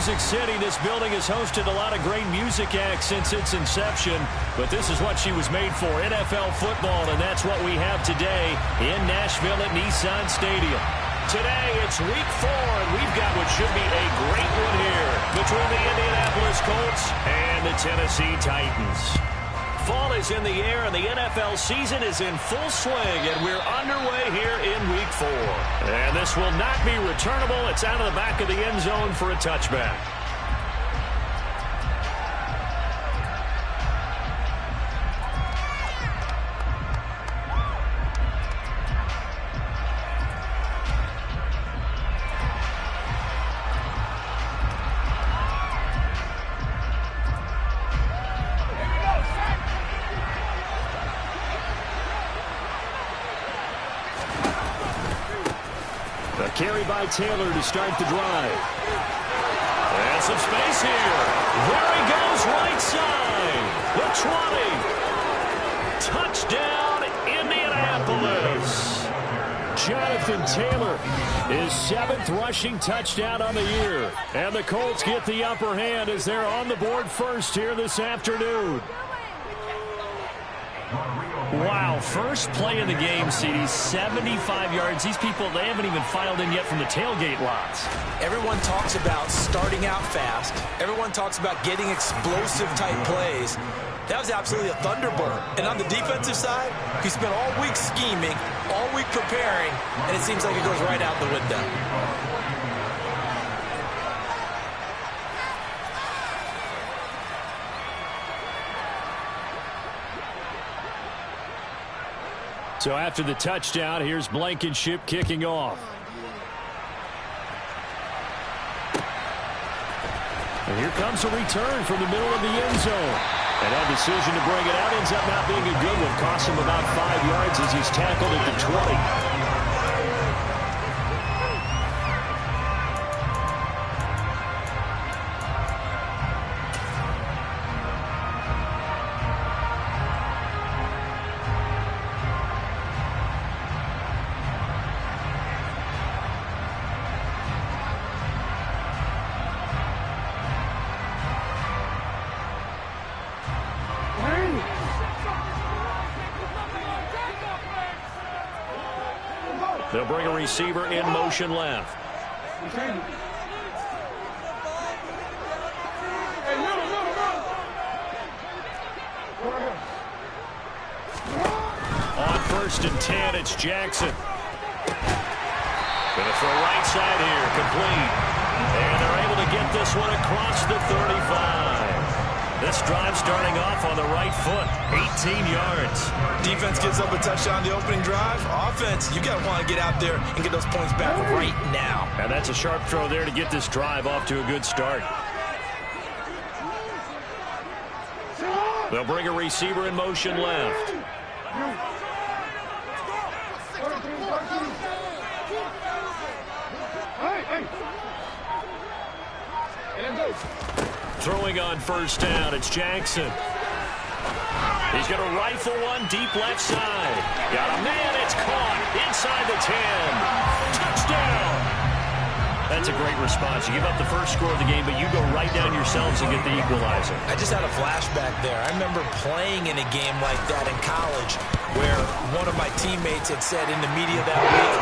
Music City. This building has hosted a lot of great music acts since its inception, but this is what she was made for, NFL football, and that's what we have today in Nashville at Nissan Stadium. Today, it's week 4, and we've got what should be a great one here between the Indianapolis Colts and the Tennessee Titans. Fall is in the air, and the NFL season is in full swing, and we're underway here in week 4. And this will not be returnable. It's out of the back of the end zone for a touchback. Carry by Taylor to start the drive. And some space here. There he goes, right side. The 20. Touchdown, Indianapolis. Jonathan Taylor, his 7th rushing touchdown on the year. And the Colts get the upper hand as they're on the board first here this afternoon. Wow, first play in the game, CD, 75 yards. These people, they haven't even filed in yet from the tailgate lots. Everyone talks about starting out fast. Everyone talks about getting explosive-type plays. That was absolutely a thunderbird. And on the defensive side, he spent all week scheming, all week preparing, and it seems like it goes right out the window. So after the touchdown, here's Blankenship kicking off. And here comes a return from the middle of the end zone. And that decision to bring it out ends up not being a good one. Costs him about 5 yards as he's tackled at the 20. They'll bring a receiver in motion left. On 1st and 10, it's Jackson. Gonna throw right side here, complete. And they're able to get this one across the 35. This drive starting off on the right foot, 18 yards. Defense gives up a touchdown the opening drive. Offense, you got to want to get out there and get those points back right now. And that's a sharp throw there to get this drive off to a good start. They'll bring a receiver in motion left. Throwing on 1st down, it's Jackson. He's going to rifle one deep left side. Got a man, it's caught inside the 10. Touchdown! That's a great response. You give up the first score of the game, but you go right down yourselves and get the equalizer. I just had a flashback there. I remember playing in a game like that in college where one of my teammates had said in the media that week,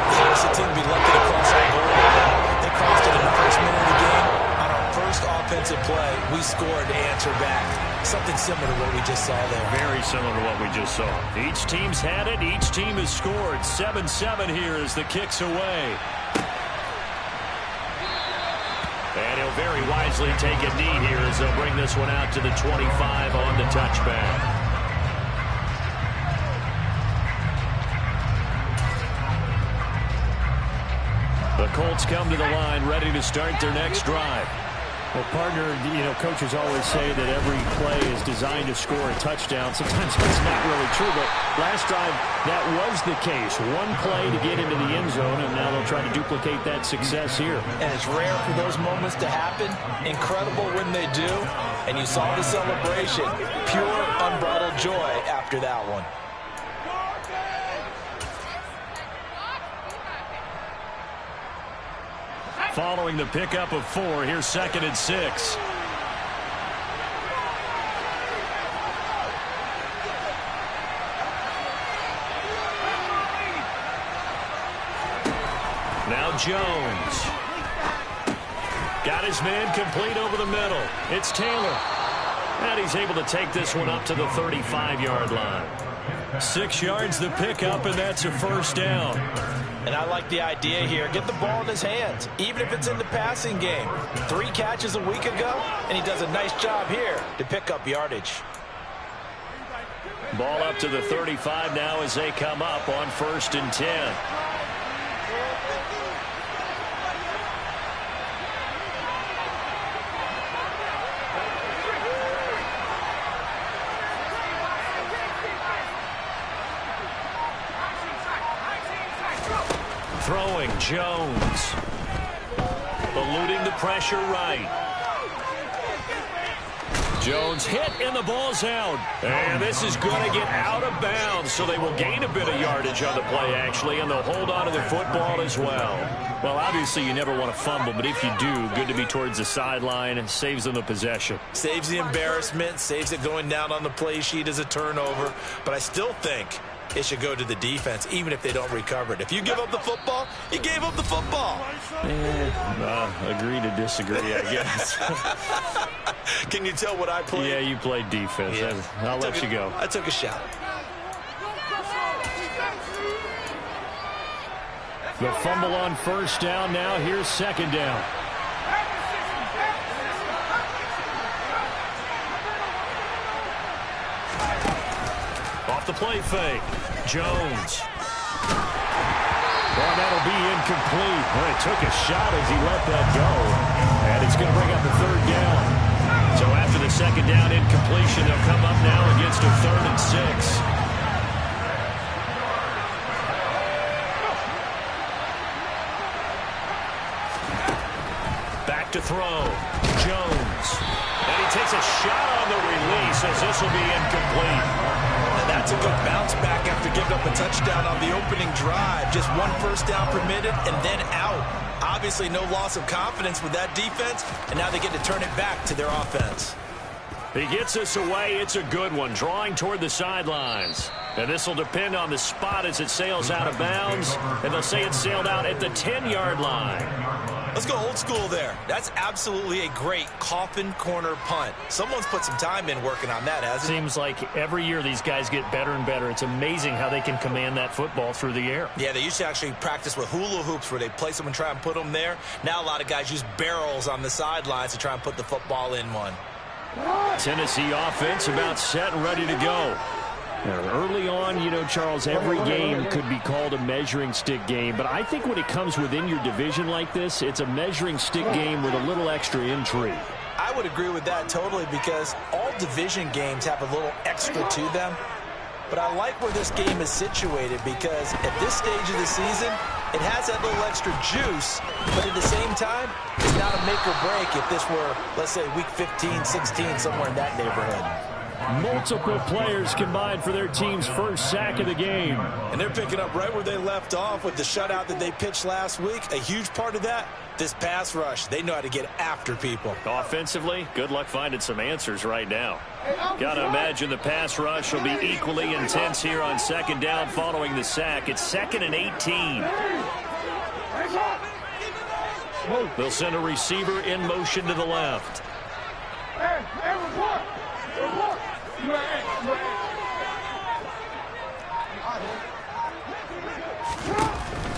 the opposite team would be lucky to cross our goal line. They crossed it in the first minute of the game. On our first offensive play, we scored to answer back. Something similar to what we just saw there. Very similar to what we just saw. Each team's had it. Each team has scored. 7-7 here as the kick's away. And he'll very wisely take a knee here as they'll bring this one out to the 25 on the touchback. The Colts come to the line ready to start their next drive. Well, partner, coaches always say that every play is designed to score a touchdown. Sometimes that's not really true, but last drive, that was the case. One play to get into the end zone, and now they'll try to duplicate that success here. And it's rare for those moments to happen. Incredible when they do. And you saw the celebration. Pure, unbridled joy after that one. Following the pickup of 4, here's 2nd and 6. Now Jones. Got his man complete over the middle. It's Taylor. And he's able to take this one up to the 35-yard line. 6 yards the pickup, and that's a first down. And I like the idea here. Get the ball in his hands, even if it's in the passing game. 3 catches a week ago, and he does a nice job here to pick up yardage. Ball up to the 35 now as they come up on 1st and 10. Throwing, Jones. Eluding the pressure right. Jones hit, and the ball's out. And this is going to get out of bounds, so they will gain a bit of yardage on the play, actually, and they'll hold on to the football as well. Well, obviously, you never want to fumble, but if you do, good to be towards the sideline and saves them the possession. Saves the embarrassment, saves it going down on the play sheet as a turnover. But I still think it should go to the defense, even if they don't recover it. If you give up the football, you gave up the football. Agree to disagree, I guess. Can you tell what I played? Yeah, you played defense. Yeah. I'll let you go. I took a shot. The fumble on 1st down. Now here's 2nd down. Off the play fake. Jones. Well, that'll be incomplete. Well, it took a shot as he let that go. And it's going to bring up a 3rd down. So after the 2nd down incompletion, they'll come up now against a 3rd and 6. Back to throw. Jones. And he takes a shot on the release as this will be incomplete. And that's a good bounce back after giving up a touchdown on the opening drive. Just 1 first down permitted and then out. Obviously no loss of confidence with that defense, and now they get to turn it back to their offense. He gets this away. It's a good one, drawing toward the sidelines. And this will depend on the spot as it sails out of bounds. And they'll say it sailed out at the 10-yard line. Let's go old school there. That's absolutely a great coffin corner punt. Someone's put some time in working on that, hasn't it? Seems like every year these guys get better and better. It's amazing how they can command that football through the air. Yeah, they used to actually practice with hula hoops where they place them and try and put them there. Now a lot of guys use barrels on the sidelines to try and put the football in one. Tennessee offense about set and ready to go. Early on, you know, Charles, every game could be called a measuring stick game. But I think when it comes within your division like this, it's a measuring stick game with a little extra intrigue. I would agree with that totally because all division games have a little extra to them. But I like where this game is situated because at this stage of the season, it has that little extra juice. But at the same time, it's not a make or break if this were, let's say, week 15, 16, somewhere in that neighborhood. Multiple players combined for their team's first sack of the game. And they're picking up right where they left off with the shutout that they pitched last week. A huge part of that, this pass rush. They know how to get after people. Offensively, good luck finding some answers right now. Got to imagine the pass rush will be equally intense here on 2nd down following the sack. It's 2nd and 18. They'll send a receiver in motion to the left.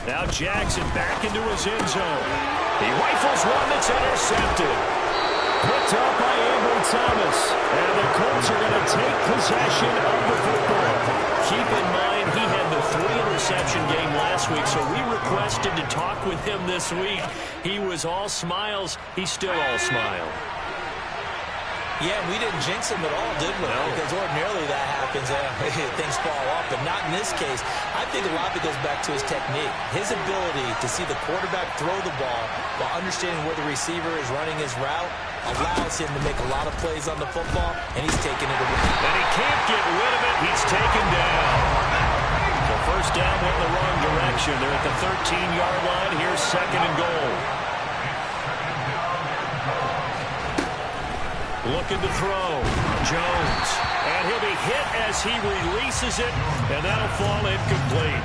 Now Jackson back into his end zone. He rifles one that's intercepted. Picked up by Ambry Thomas. And the Colts are going to take possession of the football. Keep in mind, he had the 3-interception game last week, so we requested to talk with him this week. He was all smiles. He's still all smile. Yeah, we didn't jinx him at all, did we? No. Because ordinarily that happens. Things fall off, but not in this case. I think a lot of it goes back to his technique. His ability to see the quarterback throw the ball while understanding where the receiver is running his route allows him to make a lot of plays on the football, and he's taking it away. And he can't get rid of it. He's taken down. The first down went in the wrong direction. They're at the 13-yard line. Here's 2nd and goal. Looking to throw. Jones. And he'll be hit as he releases it, and that'll fall incomplete.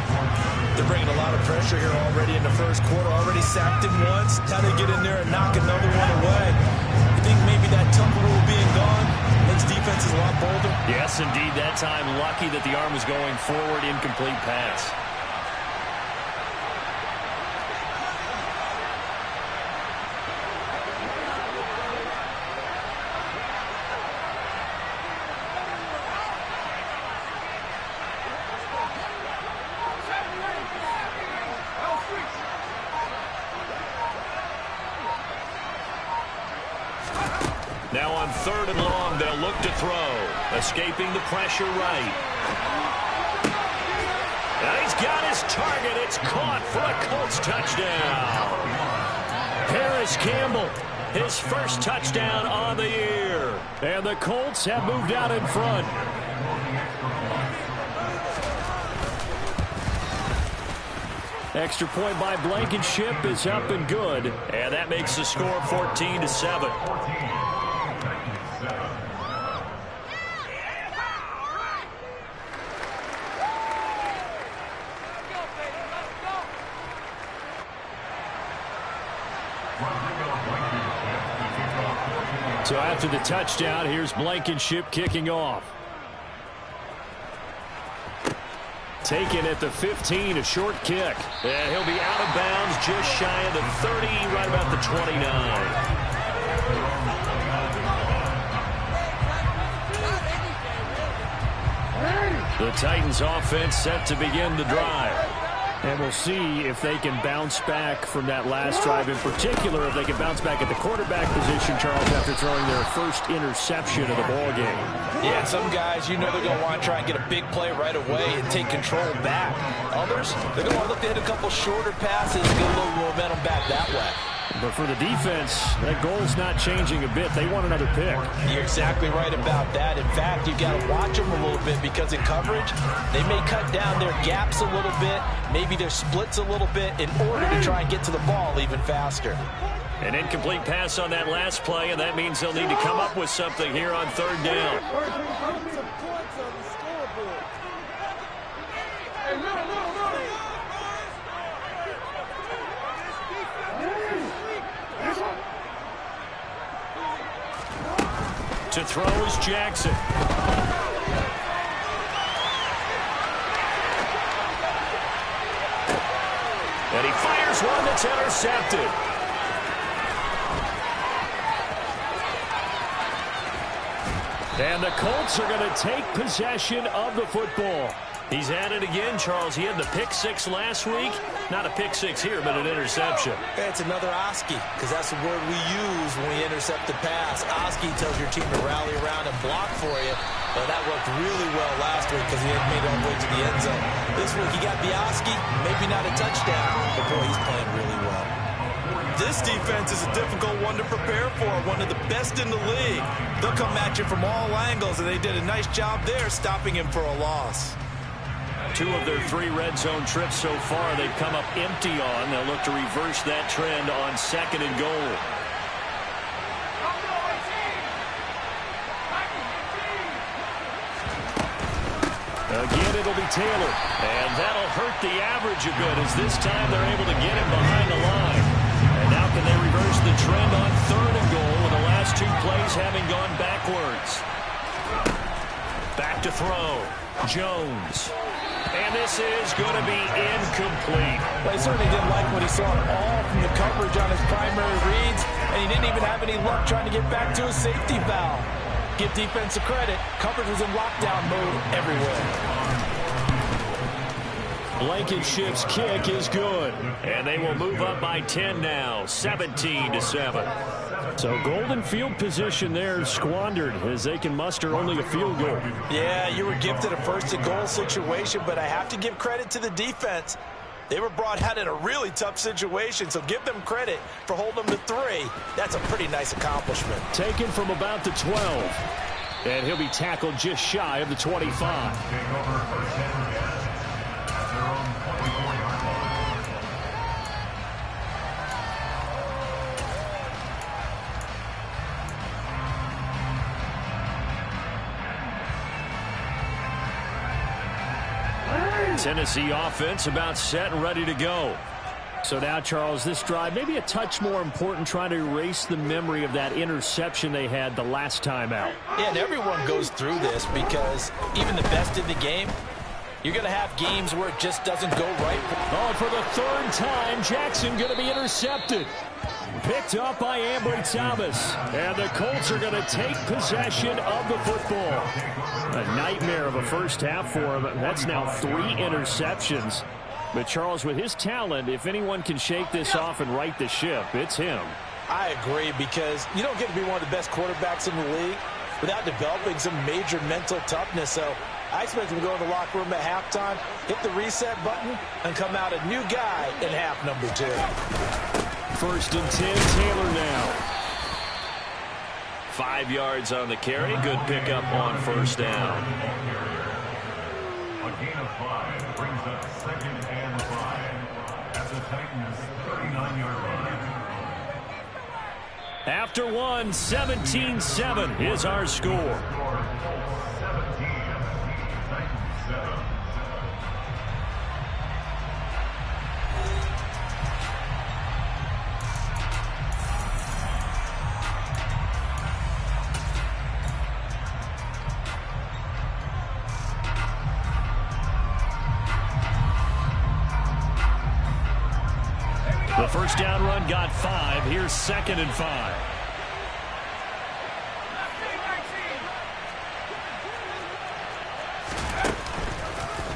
They're bringing a lot of pressure here already in the first quarter. Already sacked him once. How they get in there and knock another one away. I think maybe that tumble rule being gone makes defenses a lot bolder. Yes, indeed. That time, lucky that the arm was going forward. Incomplete pass. Now on 3rd and long, they'll look to throw. Escaping the pressure right. And he's got his target. It's caught for a Colts touchdown. Harris Campbell, his first touchdown on the year. And the Colts have moved out in front. Extra point by Blankenship is up and good. And that makes the score 14-7. So after the touchdown, here's Blankenship kicking off. Taken at the 15, a short kick. And he'll be out of bounds just shy of the 30, right about the 29. The Titans offense set to begin the drive. And we'll see if they can bounce back from that last drive. In particular, if they can bounce back at the quarterback position, Charles, after throwing their first interception of the ball game. Yeah, some guys, you know they're going to want to try and get a big play right away and take control back. Others, they're going to want to look to hit a couple shorter passes, get a little momentum back that way. But for the defense, that goal's not changing a bit. They want another pick. You're exactly right about that. In fact, you've got to watch them a little bit because in coverage, they may cut down their gaps a little bit, maybe their splits a little bit in order to try and get to the ball even faster. An incomplete pass on that last play, and that means they'll need to come up with something here on 3rd down. To throw is Jackson. And he fires one that's intercepted. And the Colts are going to take possession of the football. He's at it again, Charles. He had the pick 6 last week. Not a pick 6 here, but an interception. It's another Oski, because that's the word we use when we intercept the pass. Oski tells your team to rally around and block for you. But that worked really well last week because he had made it all the way to the end zone. This week he got the Oski, maybe not a touchdown, but boy, he's playing really well. This defense is a difficult one to prepare for, one of the best in the league. They'll come at you from all angles, and they did a nice job there stopping him for a loss. 2 of their 3 red zone trips so far they've come up empty on. They'll look to reverse that trend on 2nd and goal. Again, it'll be Taylor. And that'll hurt the average a bit as this time they're able to get him behind the line. And now can they reverse the trend on 3rd and goal with the last 2 plays having gone backwards. Back to throw. Jones. And this is going to be incomplete. Well, he certainly didn't like what he saw all from the coverage on his primary reads, and he didn't even have any luck trying to get back to his safety valve. Give defense a credit. Coverage was in lockdown mode everywhere. Blankenship's kick is good. And they will move up by 10 now, 17-7. So golden field position there squandered as they can muster only a field goal. Yeah, you were gifted a 1st and goal situation, but I have to give credit to the defense. They were brought out in a really tough situation, so give them credit for holding them to 3. That's a pretty nice accomplishment. Taken from about the 12. And he'll be tackled just shy of the 25. Tennessee offense about set and ready to go. So now, Charles, this drive maybe a touch more important, trying to erase the memory of that interception they had the last time out. Yeah, and everyone goes through this because even the best in the game, you're going to have games where it just doesn't go right. Oh, for the third time, Jackson going to be intercepted. Picked up by Ambry Thomas. And the Colts are going to take possession of the football. A nightmare of a first half for him. That's now 3 interceptions. But, Charles, with his talent, if anyone can shake this off and right the ship, it's him. I agree, because you don't get to be one of the best quarterbacks in the league without developing some major mental toughness. So I expect him to go in the locker room at halftime, hit the reset button, and come out a new guy in half number 2. 1st and 10, Taylor now. 5 yards on the carry. Good pickup on first down. A gain of 5 brings up 2nd and 5 at the Titans' 39-yard line. After 1, 17-7 is our score. The first down run got 5. Here's 2nd and 5.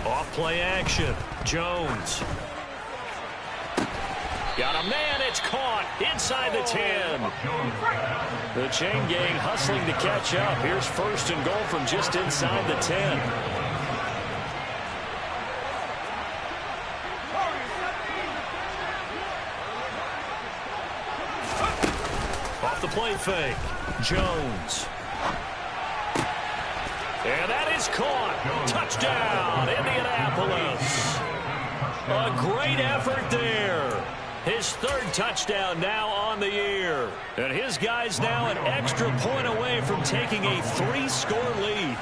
Off play action. Jones. Got a man. It's caught inside the 10. The chain gang hustling to catch up. Here's 1st and goal from just inside the 10. The play fake. Jones. And that is caught. Touchdown, Indianapolis. A great effort there. His 3rd touchdown now on the year. And his guys now an extra point away from taking a 3-score lead.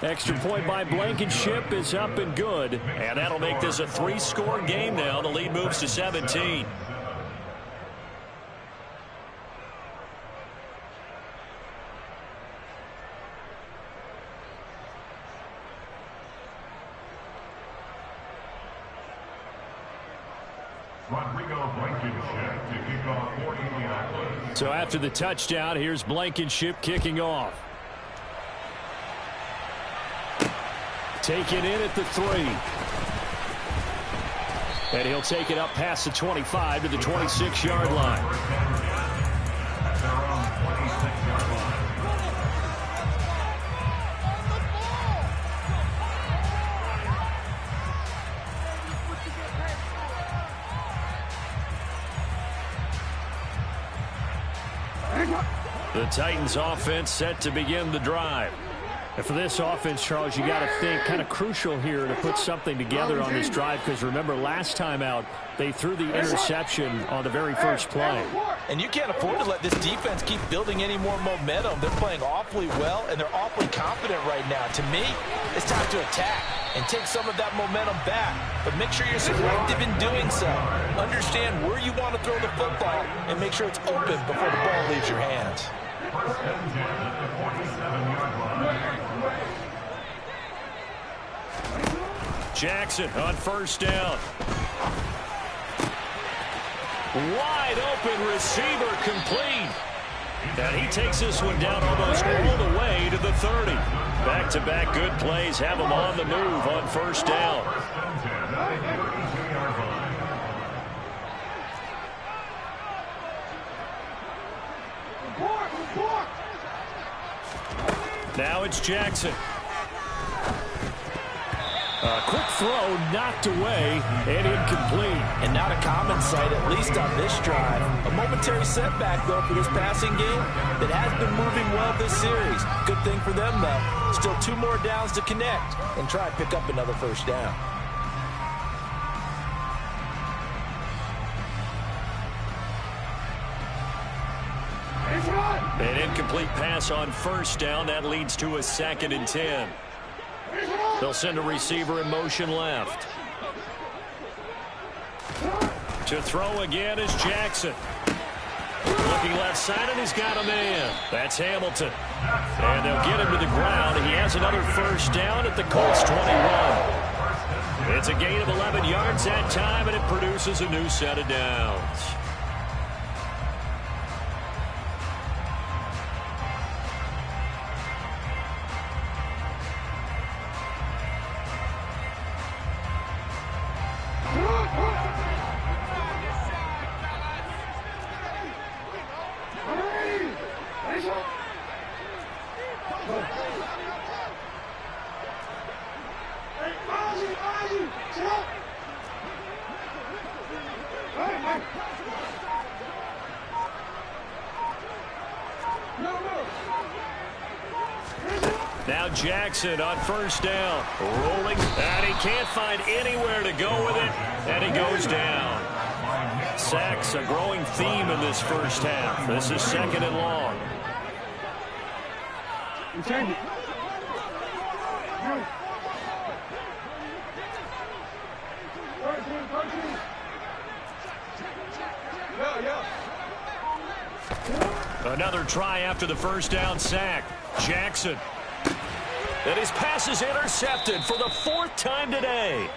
Extra point by Blankenship is up and good. And that'll make this a 3-score game now. The lead moves to 17. So after the touchdown, here's Blankenship kicking off. Taken in at the 3. And he'll take it up past the 25 to the 26-yard line. The Titans offense set to begin the drive. And for this offense, Charles, you got to think kind of crucial here to put something together on this drive, because remember last time out they threw the interception on the very first play. And you can't afford to let this defense keep building any more momentum. They're playing awfully well, and they're awfully confident right now. To me, it's time to attack and take some of that momentum back. But make sure you're selective in doing so. Understand where you want to throw the football and make sure it's open before the ball leaves your hands. Jackson on first down. Wide open receiver complete. And he takes this one down almost all the way to the 30. Back-to-back good plays have him on the move on first down. Now it's Jackson. A quick throw knocked away and incomplete. And not a common sight, at least on this drive. A momentary setback, though, for this passing game that has been moving well this series. Good thing for them, though. Still 2 more downs to connect and try and pick up another first down. An incomplete pass on first down. That leads to a 2nd and 10. They'll send a receiver in motion left. To throw again is Jackson. Looking left side, and he's got a man. That's Hamilton. And they'll get him to the ground. He has another first down at the Colts 21. It's a gain of 11 yards that time, and it produces a new set of downs. Now Jackson on first down. Rolling, and he can't find anywhere to go with it, and he goes down. Sacks, a growing theme in this first half. This is 2nd and long. Another try after the first down sack. Jackson. And his pass is intercepted for the 4th time today.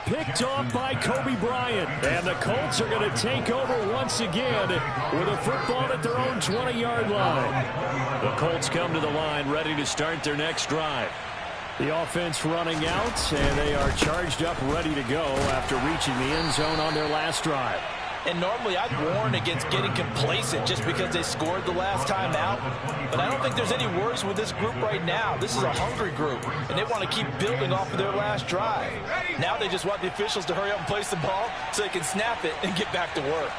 Picked off by Kobe Bryant. And the Colts are going to take over once again with a football at their own 20-yard line. The Colts come to the line ready to start their next drive. The offense running out, and they are charged up ready to go after reaching the end zone on their last drive. And normally I'd warn against getting complacent just because they scored the last time out. But I don't think there's any worries with this group right now. This is a hungry group, and they want to keep building off of their last drive. Now they just want the officials to hurry up and place the ball so they can snap it and get back to work.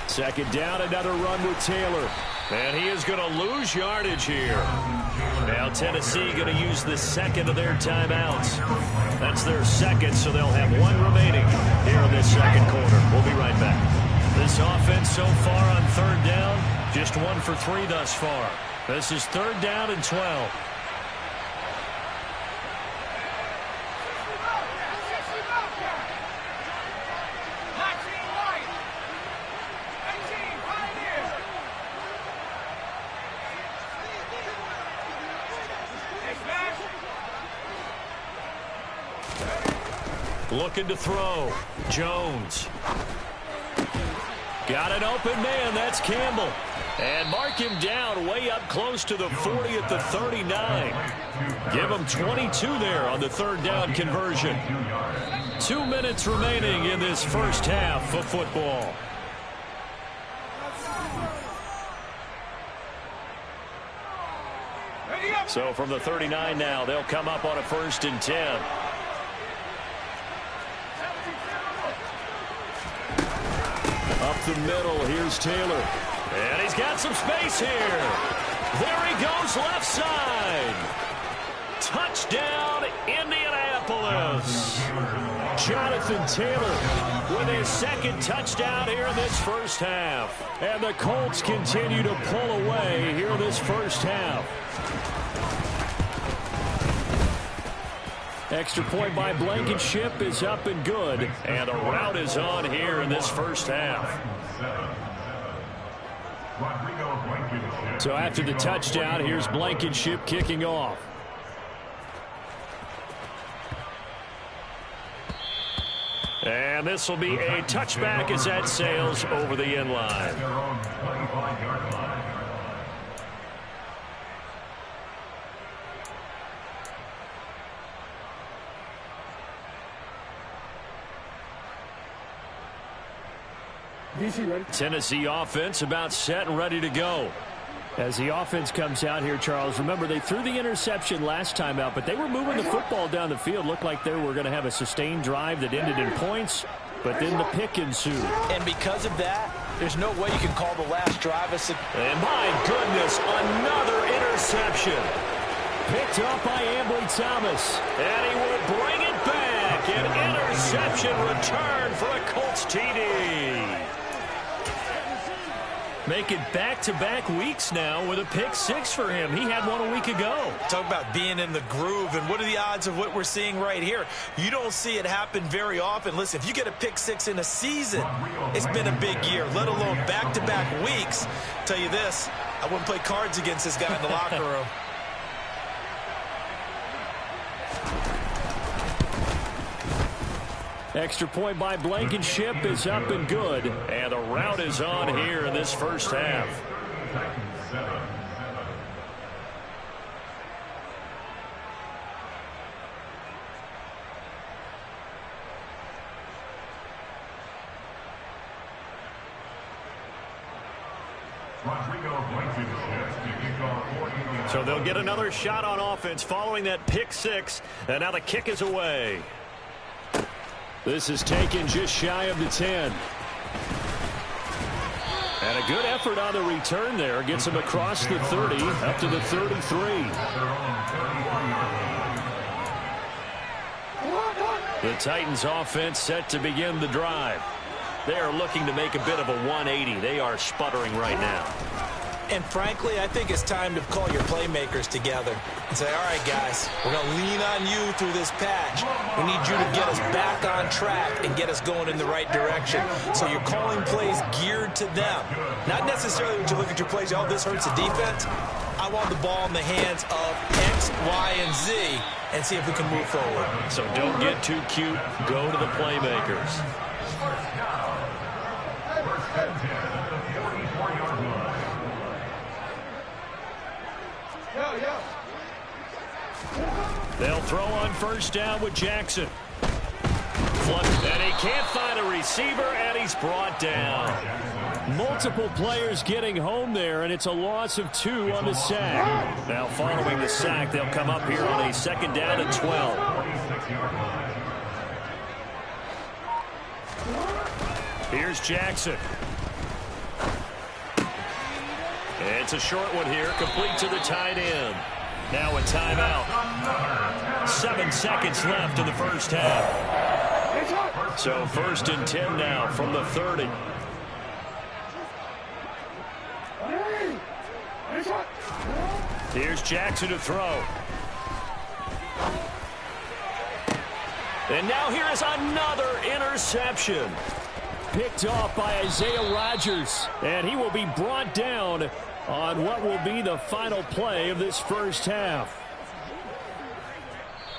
2nd down, another run with Taylor. And he is going to lose yardage here. Now Tennessee going to use the 2nd of their timeouts. That's their 2nd, so they'll have 1 remaining here in this 2nd quarter. We'll be right back. This offense so far on 3rd down, just 1 for 3 thus far. This is 3rd down and 12. Looking to throw. Jones. Got an open man. That's Campbell. And mark him down way up close to the 40 at the 39. Give him 22 there on the 3rd down conversion. 2 minutes remaining in this first half of football. So from the 39 now, they'll come up on a 1st and 10. Up the middle, here's Taylor. And he's got some space here. There he goes, left side. Touchdown, Indianapolis. Jonathan Taylor with his 2nd touchdown here in this first half. And the Colts continue to pull away here in this first half. Extra point by Blankenship is up and good. And the route is on here in this first half. So after the touchdown, here's Blankenship kicking off. And this will be a touchback as that sails over the end line. Tennessee offense about set and ready to go. As the offense comes out here, Charles, remember they threw the interception last time out, but they were moving the football down the field. Looked like they were going to have a sustained drive that ended in points, but then the pick ensued. And because of that, there's no way you can call the last drive a... And my goodness, another interception. Picked up by Ambry Thomas. And he will bring it back. An interception return for a Colts TD. Make it back-to-back weeks now with a pick six for him. He had one a week ago. Talk about being in the groove, and what are the odds of what we're seeing right here? You don't see it happen very often. Listen, if you get a pick six in a season, it's been a big year, let alone back-to-back weeks. Tell you this, I wouldn't play cards against this guy in the locker room. Extra point by Blankenship is up and good. And the route is on here in this first half. So they'll get another shot on offense following that pick six. And now the kick is away. This is taken just shy of the 10. And a good effort on the return there. Gets him across the 30, up to the 33. The Titans offense set to begin the drive. They are looking to make a bit of a 180. They are sputtering right now. And frankly, I think it's time to call your playmakers together and say, all right, guys, we're going to lean on you through this patch. We need you to get us back on track and get us going in the right direction. So you're calling plays geared to them. Not necessarily when you look at your plays, oh, this hurts the defense. I want the ball in the hands of X, Y, and Z and see if we can move forward. So don't get too cute. Go to the playmakers. They'll throw on first down with Jackson. And he can't find a receiver, and he's brought down. Multiple players getting home there, and it's a loss of 2 on the sack. Now following the sack, they'll come up here on a second down and 12. Here's Jackson. It's a short one here, complete to the tight end. Now a timeout. 7 seconds left in the first half. So first and 10 now from the 30. Here's Jackson to throw. And now here is another interception. Picked off by Isaiah Rodgers. And he will be brought down on what will be the final play of this first half.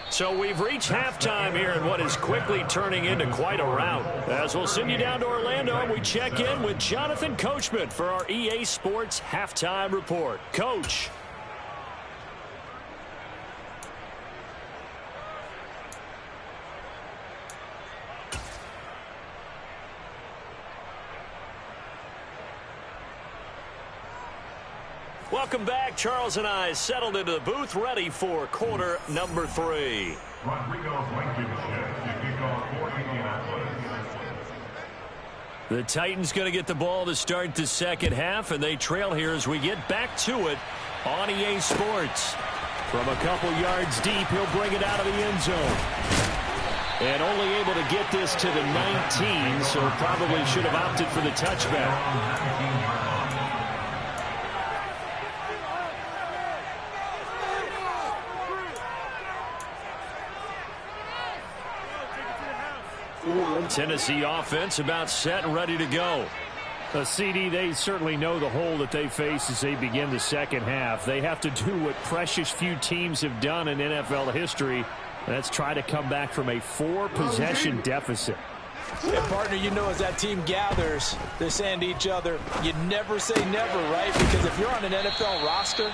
So we've reached halftime here in what is quickly turning into quite a rout. As we'll send you down to Orlando, we check in with Jonathan Coachman for our EA Sports Halftime Report. Coach. Welcome back. Charles and I settled into the booth, ready for quarter number 3. The Titans going to get the ball to start the second half, and they trail here as we get back to it on EA Sports. From a couple yards deep, he'll bring it out of the end zone. And only able to get this to the 19, so probably should have opted for the touchback. Tennessee offense about set and ready to go. CD, they certainly know the hole that they face as they begin the second half. They have to do what precious few teams have done in NFL history, and that's try to come back from a 4-possession deficit. And partner, you know, as that team gathers, they're saying to each other, you never say never, right? Because if you're on an NFL roster,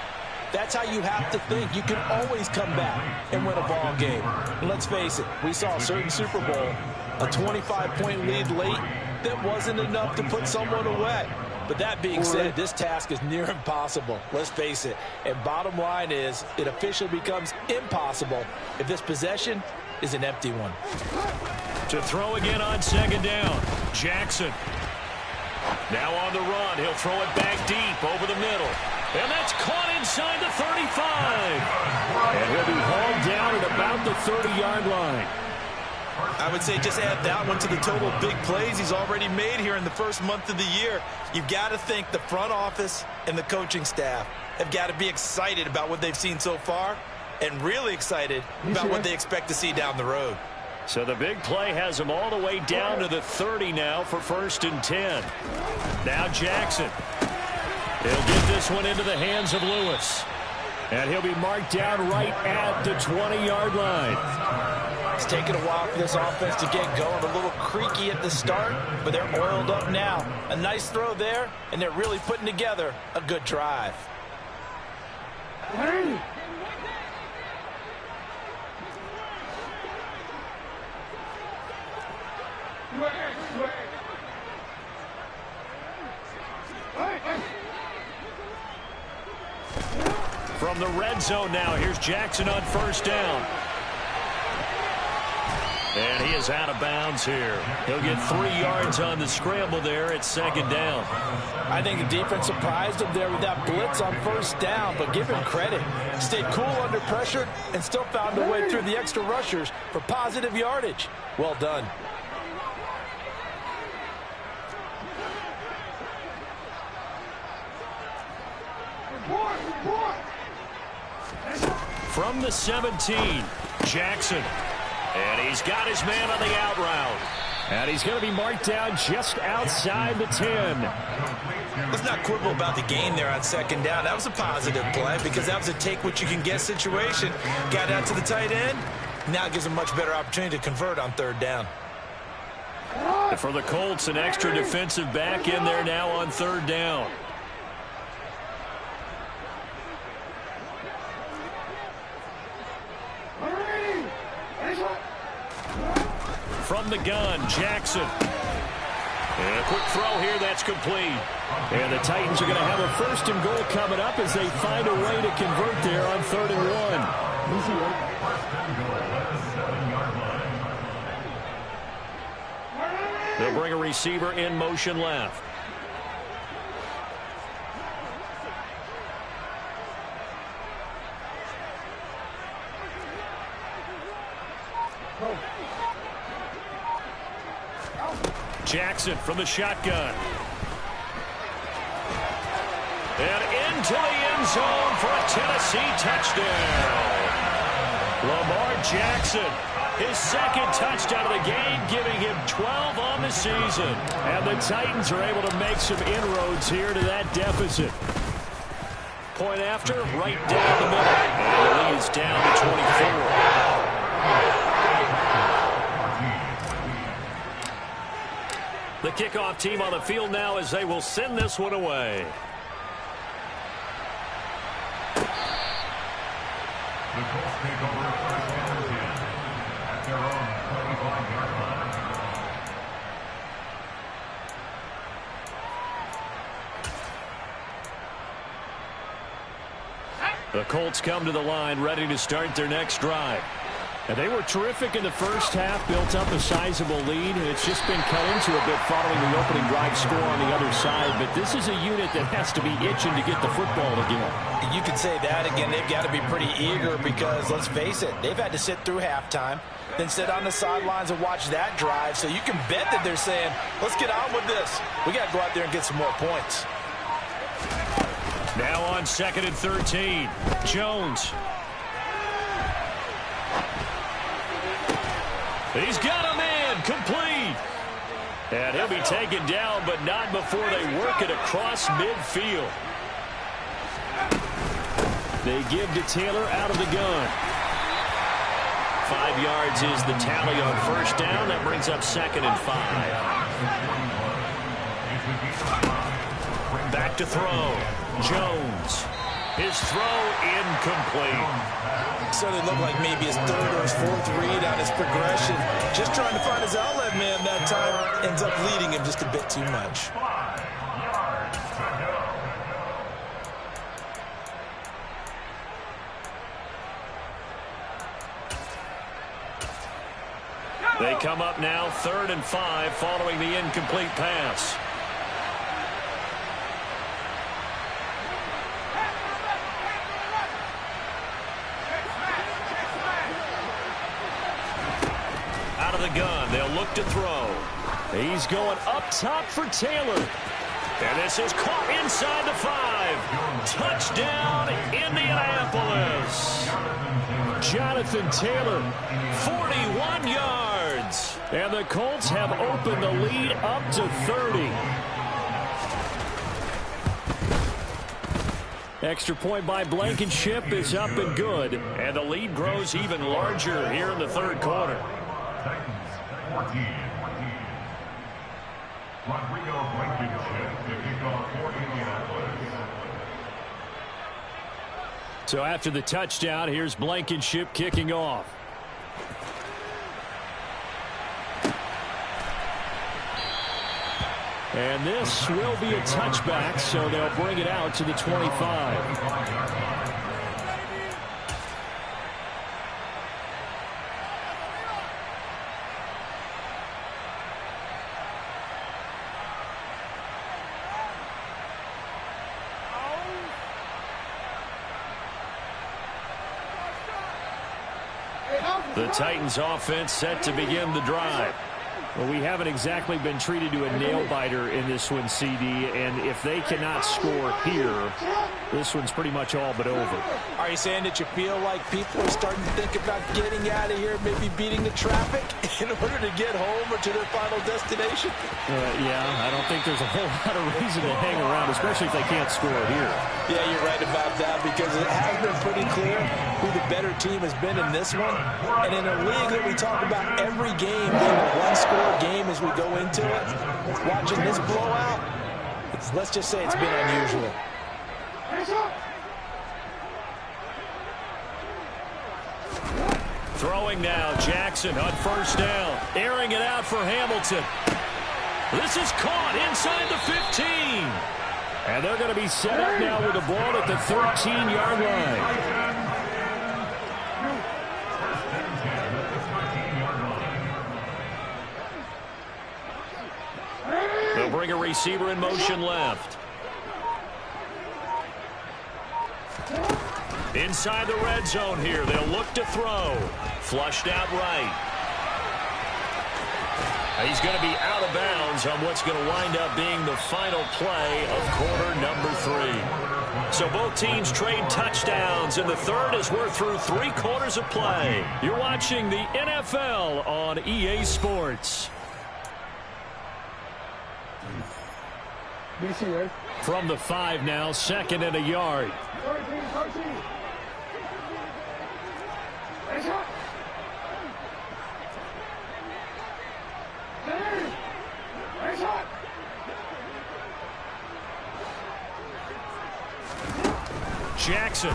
that's how you have to think. You can always come back and win a ball game. And let's face it, we saw a certain Super Bowl, a 25-point lead late, that wasn't enough to put someone away. But that being said, this task is near impossible. Let's face it. And bottom line is, it officially becomes impossible if this possession is an empty one. To throw again on second down, Jackson. Now on the run, he'll throw it back deep over the middle. And that's caught inside the 35. And he'll be hauled down at about the 30-yard line. I would say just add that one to the total big plays he's already made here in the first month of the year. You've got to think the front office and the coaching staff have got to be excited about what they've seen so far and really excited about what they expect to see down the road. So the big play has him all the way down to the 30 now for 1st and 10. Now Jackson. He'll get this one into the hands of Lewis. And he'll be marked down right at the 20-yard line. It's taken a while for this offense to get going. A little creaky at the start, but they're oiled up now. A nice throw there, and they're really putting together a good drive. From the red zone now, here's Jackson on 1st down. And he is out of bounds here. He'll get 3 yards on the scramble there at 2nd down. I think the defense surprised him there with that blitz on 1st down, but give him credit. Stayed cool under pressure and still found a way through the extra rushers for positive yardage. Well done. From the 17, Jackson. And he's got his man on the out route. And he's going to be marked down just outside the 10. Let's not quibble about the gain there on 2nd down. That was a positive play because that was a take-what-you-can-get situation. Got out to the tight end. Now it gives him a much better opportunity to convert on 3rd down. For the Colts, an extra defensive back in there now on 3rd down. From the gun, Jackson. And a quick throw here, that's complete. And the Titans are going to have a 1st and goal coming up as they find a way to convert there on 3rd and 1. They'll bring a receiver in motion left. Jackson from the shotgun. And into the end zone for a Tennessee touchdown. Lamar Jackson, his 2nd touchdown of the game, giving him 12 on the season. And the Titans are able to make some inroads here to that deficit. Point after, right down the middle. And the lead is down to 24. The kickoff team on the field now as they will send this one away. The Colts take over 1st and 10 at their own 35-yard line. The Colts come to the line ready to start their next drive. And they were terrific in the first half, built up a sizable lead, and it's just been cut into a bit following the opening drive score on the other side. But this is a unit that has to be itching to get the football again. You could say that again. They've got to be pretty eager because, let's face it, they've had to sit through halftime, then sit on the sidelines and watch that drive. So you can bet that they're saying, let's get on with this. We got to go out there and get some more points. Now on 2nd and 13, Jones. He's got a man, complete. And he'll be taken down, but not before they work it across midfield. They give to Taylor out of the gun. 5 yards is the tally on 1st down. That brings up 2nd and 5. Back to throw. Jones. His throw incomplete. So it looked like maybe his 3rd or his 4th read on his progression. Just trying to find his outlet man that time. Ends up leading him just a bit too much. They come up now 3rd and 5 following the incomplete pass. He's going up top for Taylor. And this is caught inside the 5. Touchdown, Indianapolis. Jonathan Taylor, 41 yards. And the Colts have opened the lead up to 30. Extra point by Blankenship is up and good. And the lead grows even larger here in the third quarter. Titans 14. Rodrigo Blankenship to kick off for Indianapolis. So after the touchdown, here's Blankenship kicking off. And this will be a touchback, so they'll bring it out to the 25. The Titans offense set to begin the drive. Well, we haven't exactly been treated to a nail-biter in this one, CD, and if they cannot score here, this one's pretty much all but over. Are you saying that you feel like people are starting to think about getting out of here, maybe beating the traffic in order to get home or to their final destination? Yeah, I don't think there's a whole lot of reason to hang around, especially if they can't score here. Yeah, you're right about that, because it has been pretty clear who the better team has been in this one. And in a league that we talk about every game being a one-score game as we go into it, watching this blowout, let's just say it's been unusual. Throwing now, Jackson on first down, airing it out for Hamilton. This is caught inside the 15. And they're going to be set up now with the ball at the 13-yard line. They'll bring a receiver in motion left. Inside the red zone here. They'll look to throw. Flushed out right. He's going to be out of bounds on what's going to wind up being the final play of quarter number 3. So both teams trade touchdowns, and the third as we're through 3 quarters of play. You're watching the NFL on EA Sports. From the 5 now, 2nd and a yard. Jackson.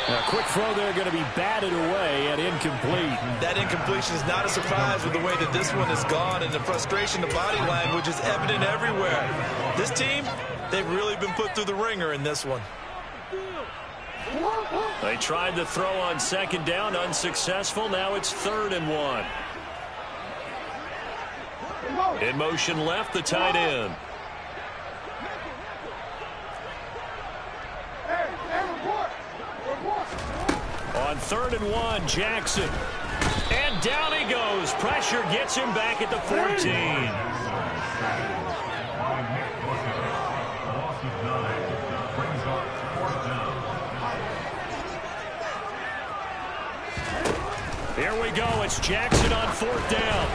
A quick throw there, going to be batted away and incomplete. That incompletion is not a surprise with the way that this one has gone, and the frustration, the body language is evident everywhere. This team, they've really been put through the ringer in this one. They tried the throw on 2nd down, unsuccessful. Now it's 3rd and 1. In motion left, the tight end. On 3rd and 1, Jackson. And down he goes. Pressure gets him back at the 14. Here we go. It's Jackson on 4th down.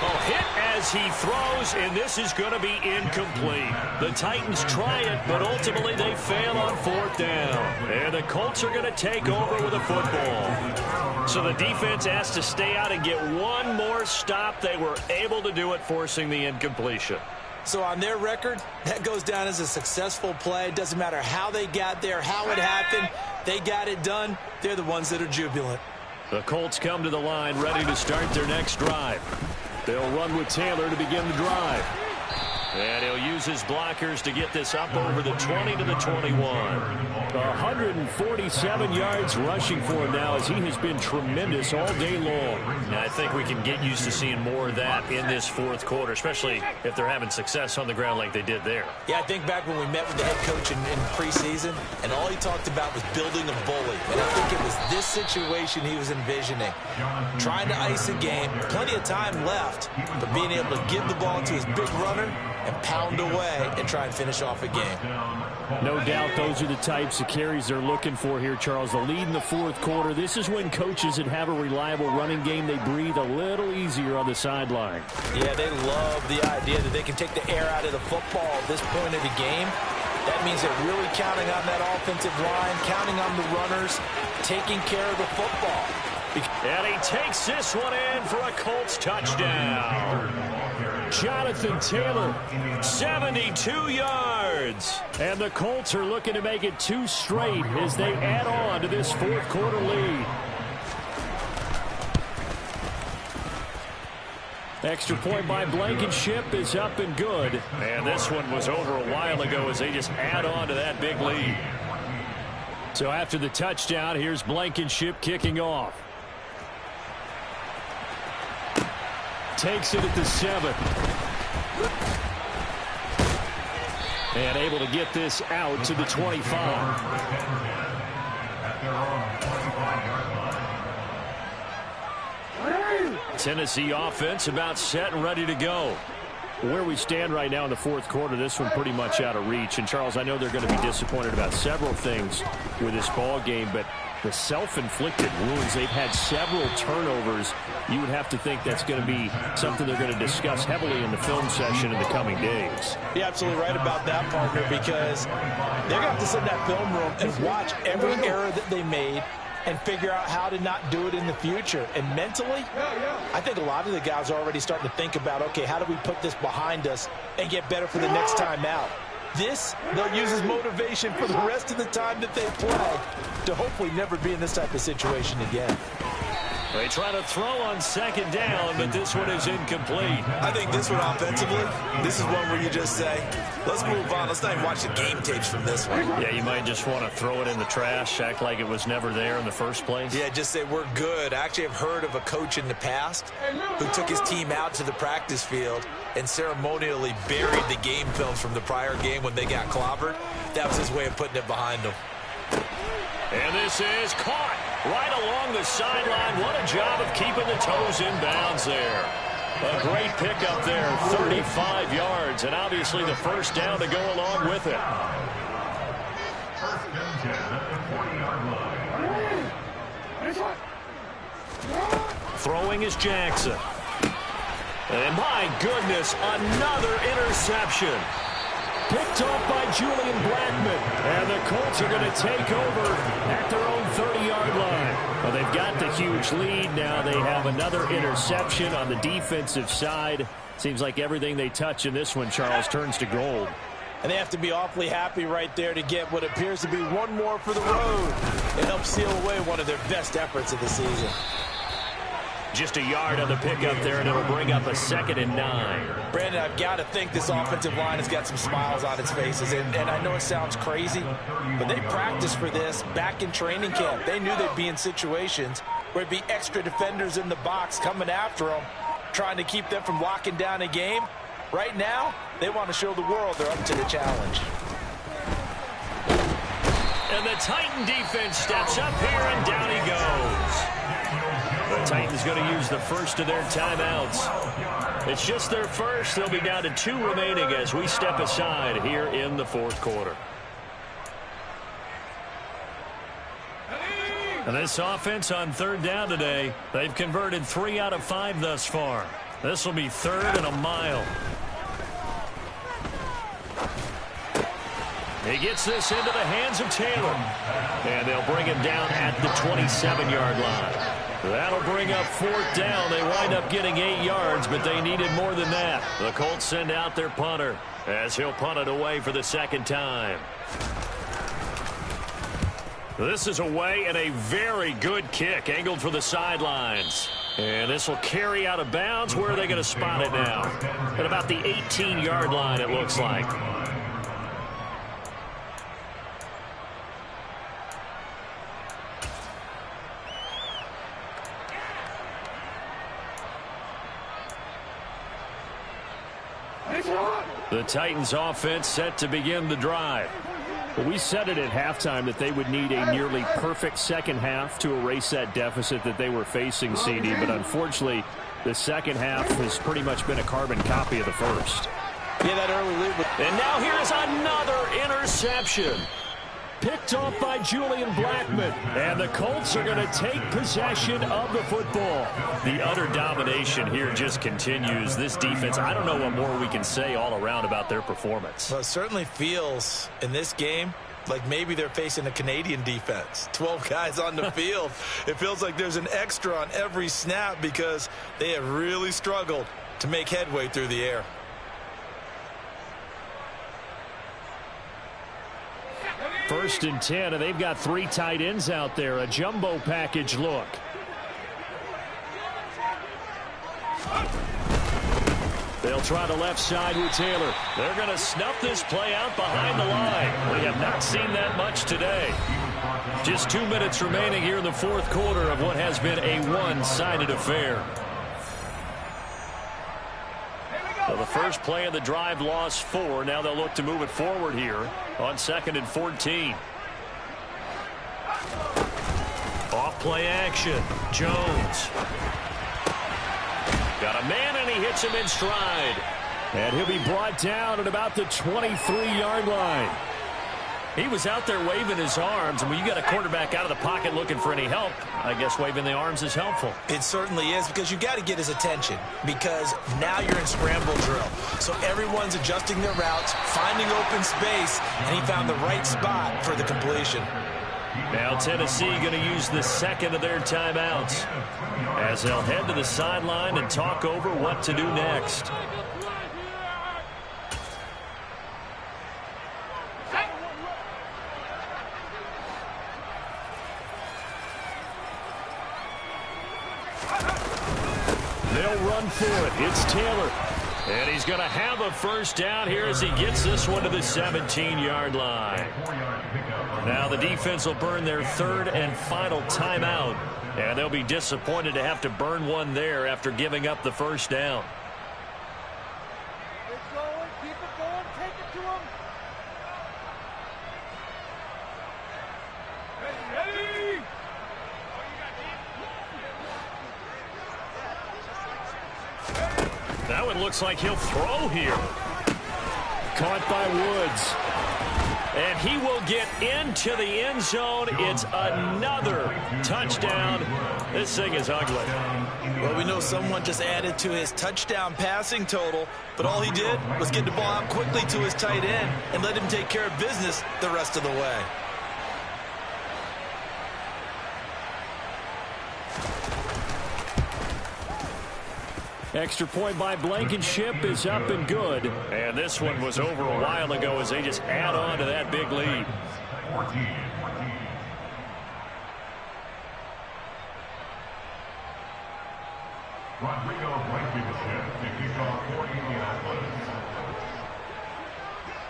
Oh, hit as he throws, and this is going to be incomplete. The Titans try it, but ultimately they fail on 4th down. And the Colts are going to take over with a football. So the defense has to stay out and get one more stop. They were able to do it, forcing the incompletion. So on their record, that goes down as a successful play. It doesn't matter how they got there, how it happened. They got it done. They're the ones that are jubilant. The Colts come to the line ready to start their next drive. They'll run with Taylor to begin the drive. And he'll use his blockers to get this up over the 20 to the 21. 147 yards rushing for him now, as he has been tremendous all day long. And I think we can get used to seeing more of that in this fourth quarter, especially if they're having success on the ground like they did there. Yeah, I think back when we met with the head coach in preseason, and all he talked about was building a bully. And I think it was this situation he was envisioning. Trying to ice a game, plenty of time left, but being able to give the ball to his big runner and pound away and try and finish off a game. No doubt those are the types of carries they're looking for here, Charles. The lead in the fourth quarter. This is when coaches that have a reliable running game, they breathe a little easier on the sideline. Yeah, they love the idea that they can take the air out of the football at this point of the game. That means they're really counting on that offensive line, counting on the runners, taking care of the football. And he takes this one in for a Colts touchdown. Jonathan Taylor, 72 yards. And the Colts are looking to make it 2 straight as they add on to this fourth quarter lead. Extra point by Blankenship is up and good. And this one was over a while ago as they just add on to that big lead. So after the touchdown, here's Blankenship kicking off. Takes it at the 7. And able to get this out to the 25. Tennessee offense about set and ready to go. Where we stand right now in the fourth quarter, this one pretty much out of reach. And, Charles, I know they're going to be disappointed about several things with this ball game, but the self-inflicted wounds, they've had several turnovers. You would have to think that's going to be something they're going to discuss heavily in the film session in the coming days. You're absolutely right about that, partner, because they're going to have to sit in that film room and watch every error that they made and figure out how to not do it in the future. And mentally, I think a lot of the guys are already starting to think about, okay, how do we put this behind us and get better for the next time out? This, they'll use as motivation for the rest of the time that they play to hopefully never be in this type of situation again. They try to throw on second down, but this one is incomplete. I think this one offensively, this is one where you just say, let's move on. Let's not even watch the game tapes from this one. Yeah, you might just want to throw it in the trash, act like it was never there in the first place. Yeah, just say we're good. I actually have heard of a coach in the past who took his team out to the practice field and ceremonially buried the game films from the prior game when they got clobbered. That was his way of putting it behind them. And this is caught right along the sideline. What a job of keeping the toes in bounds there. A great pickup there, 35 yards, and obviously the first down to go along with it. First and 10 at the 40-yard line. Throwing is Jackson. And my goodness, another interception. Picked off by Julian Blackman. And the Colts are going to take over at their own 30-yard line. Well, they've got the huge lead. Now they have another interception on the defensive side. Seems like everything they touch in this one, Charles, turns to gold. And they have to be awfully happy right there to get what appears to be one more for the road. It helps seal away one of their best efforts of the season. Just a yard on the pickup there, and it'll bring up a 2nd and 9. Brandon, I've got to think this offensive line has got some smiles on its faces. And I know it sounds crazy, but they practiced for this back in training camp. They knew they'd be in situations where there'd be extra defenders in the box coming after them, trying to keep them from locking down a game. Right now, they want to show the world they're up to the challenge. And the Titan defense steps up here, and down he goes. The Titans going to use the first of their timeouts. It's just their first. They'll be down to 2 remaining as we step aside here in the fourth quarter. And this offense on 3rd down today, they've converted 3 out of 5 thus far. This will be 3rd and a mile. He gets this into the hands of Taylor. And they'll bring him down at the 27-yard line. That'll bring up 4th down. They wind up getting 8 yards, but they needed more than that. The Colts send out their punter as he'll punt it away for the 2nd time. This is away, and a very good kick angled for the sidelines. And this will carry out of bounds. Where are they going to spot it now? At about the 18-yard line, it looks like. The Titans offense set to begin the drive. Well, we said it at halftime that they would need a nearly perfect second half to erase that deficit that they were facing, CD. But unfortunately, the second half has pretty much been a carbon copy of the first. Yeah, that early lead. And now here's another interception. Picked off by Julian Blackman. And the Colts are going to take possession of the football. The utter domination here just continues. This defense, I don't know what more we can say all around about their performance. Well, it certainly feels in this game like maybe they're facing a Canadian defense. 12 guys on the field. It feels like there's an extra on every snap because they have really struggled to make headway through the air. First and 10, and they've got 3 tight ends out there. A jumbo package look. They'll try the left side with Taylor. They're going to snuff this play out behind the line. We have not seen that much today. Just 2 minutes remaining here in the fourth quarter of what has been a one-sided affair. Well, the first play of the drive lost 4. Now they'll look to move it forward here on 2nd and 14. Off play action. Jones. Got a man, and he hits him in stride. And he'll be brought down at about the 23-yard line. He was out there waving his arms, and when you got a quarterback out of the pocket looking for any help, I guess waving the arms is helpful. It certainly is, because you got to get his attention, because now you're in scramble drill. So everyone's adjusting their routes, finding open space, and he found the right spot for the completion. Now Tennessee going to use the second of their timeouts as they'll head to the sideline and talk over what to do next. They'll run for it. It's Taylor. And he's going to have a first down here as he gets this one to the 17-yard line. Now the defense will burn their 3rd and final timeout. And they'll be disappointed to have to burn one there after giving up the first down. Keep it going. Keep it going. Take it to him. Ready. That one looks like he'll throw here. Caught by Woods. And he will get into the end zone. It's another touchdown. This thing is ugly. Well, we know someone just added to his touchdown passing total, but all he did was get the ball out quickly to his tight end and let him take care of business the rest of the way. Extra point by Blankenship is up and good. And this one was over a while ago as they just add on to that big lead. 14. Rodrigo Blankenship to kick off for Indianapolis.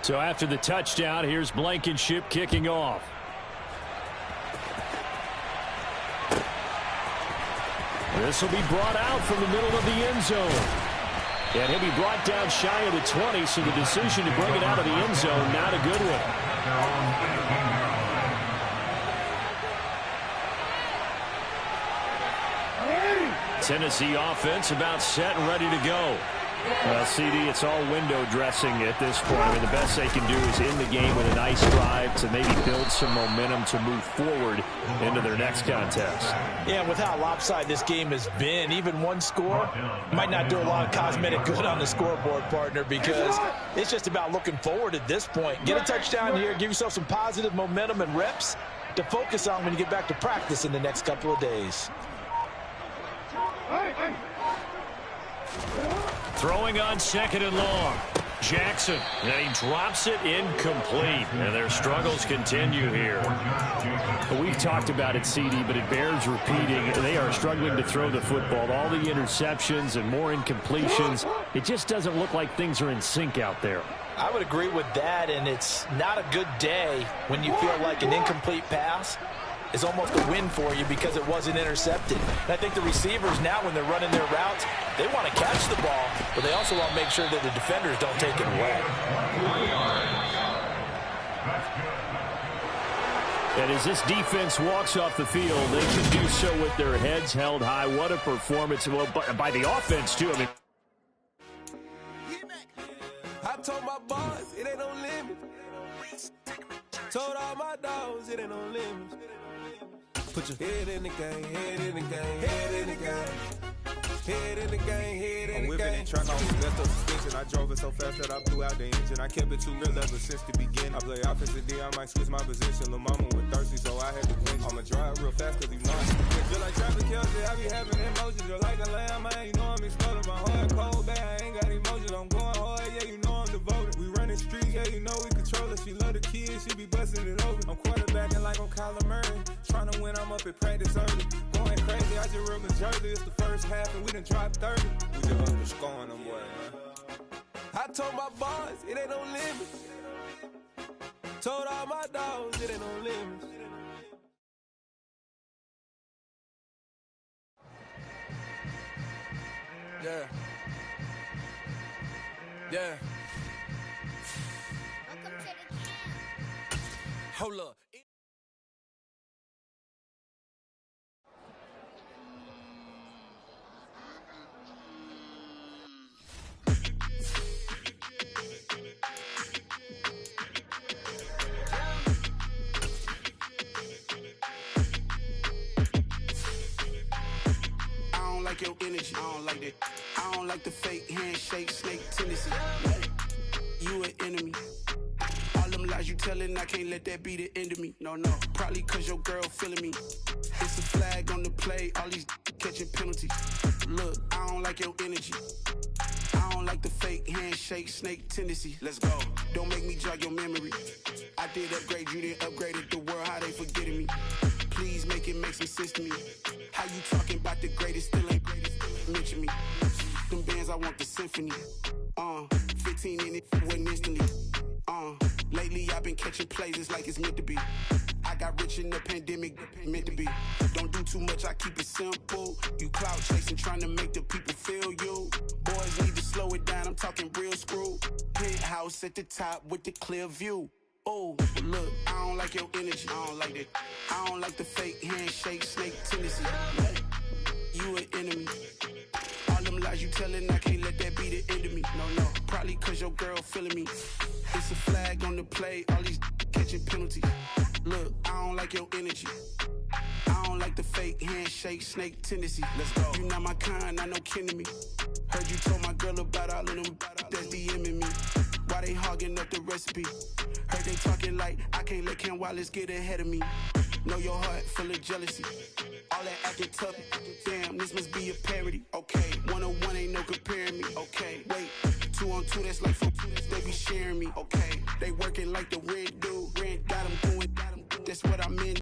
So after the touchdown, here's Blankenship kicking off. This will be brought out from the middle of the end zone. And he'll be brought down shy of the 20, so the decision to bring it out of the end zone, not a good one. Tennessee offense about set and ready to go. Well, CD, it's all window dressing at this point. I mean, the best they can do is end the game with a nice drive to maybe build some momentum to move forward into their next contest. Yeah, with how lopsided this game has been, even one score might not do a lot of cosmetic good on the scoreboard, partner, because it's just about looking forward at this point. Get a touchdown here, give yourself some positive momentum and reps to focus on when you get back to practice in the next couple of days. Throwing on 2nd and long. Jackson, and he drops it incomplete. And their struggles continue here. We've talked about it, CD, but it bears repeating. They are struggling to throw the football. All the interceptions and more incompletions. It just doesn't look like things are in sync out there. I would agree with that, and it's not a good day when you feel like an incomplete pass is almost a win for you because it wasn't intercepted. And I think the receivers now, when they're running their routes, they want to catch the ball, but they also want to make sure that the defenders don't take it away. And as this defense walks off the field, they can do so with their heads held high. What a performance by the offense, too. I mean, I told my boss, it ain't no limit. Told all my dogs, it ain't no limit. Put your head in the game, head in the game, head in the game. Head in the game, head in the game. I'm whipping and truck off the best of suspension. I drove it so fast that I blew out the engine. I kept it too real ever since the beginning. I play offensive D, I might switch my position. Lil' mama was thirsty, so I had to quench. I'ma drive real fast cause you know I feel like Travis Kelce, I be having emotions. Just like a lamb, man, you know I'm exploding. My heart cold, bad, I ain't got emotions. I'm going hard, yeah, you know I'm devoted. We running streets, yeah, you know we control it. She love the kids, she be busting it over. I'm quarterbacking like I'm Kyler Murray. Trying to win, I'm up at practice early. Going crazy, I just rip a jersey. It's the first half and we done dropped 30. We just up to scoring them, boy, man. I told my boys, it ain't no limit. Told all my dogs, it ain't no limit. Yeah. Yeah. Hold up. Your energy, I don't like that. I don't like the fake handshake, snake tendency. You an enemy. All them lies you telling, I can't let that be the end of me. No, probably cause your girl feeling me. It's a flag on the play, all these catching penalties. Look, I don't like your energy. I don't like the fake handshake, snake tendency. Let's go. Don't make me jog your memory. I did upgrade, you didn't upgrade it. The world, how they forgetting me. Please make it make some sense to me. How you talking about the greatest, still ain't greatest, mention me. Them bands, I want the symphony. 15 in it, wasn't instantly. Lately I've been catching plays, it's like it's meant to be. I got rich in the pandemic, meant to be. Don't do too much, I keep it simple. You clout chasing, trying to make the people feel you. Boys need to slow it down, I'm talking real screw. Penthouse at the top with the clear view. Oh, look, I don't like your energy, I don't like that. I don't like the fake handshake, snake tendency. You an enemy. All them lies you telling, I can't let that be the end of me. No, probably cause your girl feeling me. It's a flag on the play, all these catching penalties. Look, I don't like your energy. I don't like the fake handshake, snake tendency. Let's go. You not my kind, I know kin to me. Heard you told my girl about all of them that's DMing me. Why they hogging up the recipe? Heard they talking like I can't let Ken Wallace get ahead of me. Know your heart full of jealousy. All that acting tough, damn, this must be a parody. Okay, 101 ain't no comparing me. Okay, wait, 2 on 2, that's like 4, they be sharing me. Okay, they working like the red dude. Red got them doing, that's what I'm in.